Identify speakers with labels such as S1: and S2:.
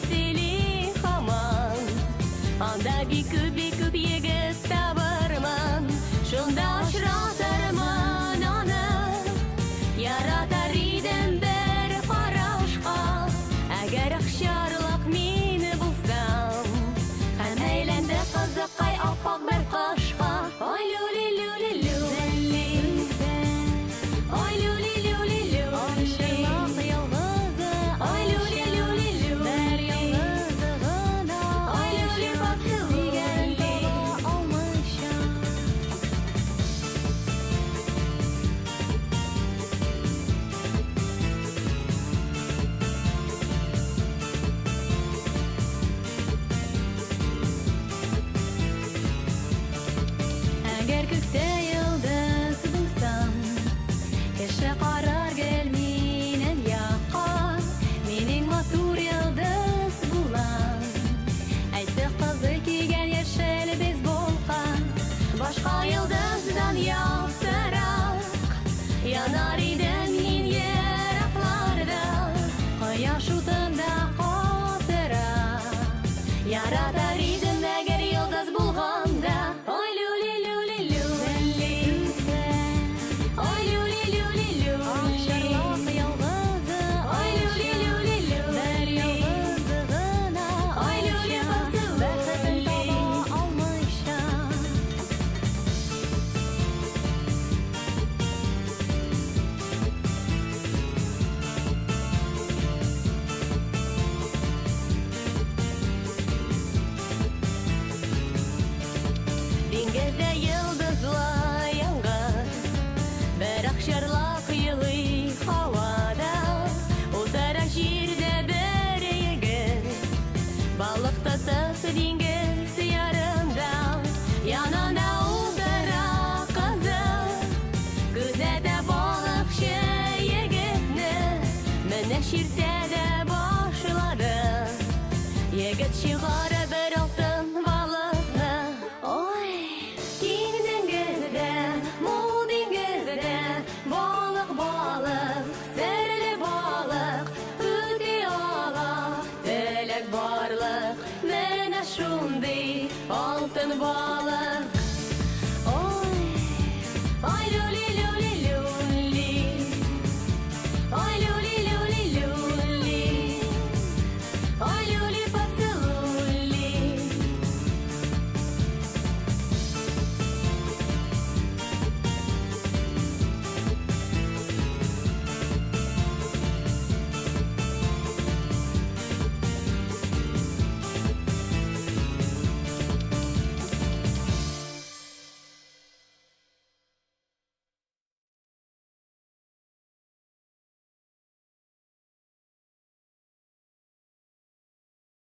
S1: сели хаман. Анда бик-күп егет табарман. Шунда очратырмын аны. Яратар идем бер карашка. Әгәр ахшарлык мине булсам, һәм әйләнде кызыккай аппак бер кашка. Ой люли-люли-лю, ой люли-люли-лю, шырлак ялгызы. Ой люли-люли-лю, бер ялгызы гына. Ой люли поцелуйган таба алмыйча. Әгәр күктә йолдыз булсам, кеше карар гел минем якка. Минем матур йолдыз булам. Әйтте кызы кигән яшел бейсболка. Башка йолдыздан яктырак янар идем мин еракларда. Кояш утында катыра. Яратар идем әгәр йолдыз булганда. Ой люли-люли-лю, ой люли-люли-лю, ахшарлак ялгызы. Ой люли-люли-лю, бер ялгызы гына. Ой люли поцелуй, бәхетен таба алмыйча. Диңгездә йолдызлар янган, бер ахшарлак елый һавада. Утыра җирдә бер егет, балык тотып диңгез ярында. Янында утыра кызы, күзәтә балыкчы егетне. Менә чиртә дә башлады, егет чыгара бер алтын балыкны. Ой, киң диңгездә, мул диңгездә, балык, серле балык, үти ала, теләк барлык. Менә шундый алтын балык.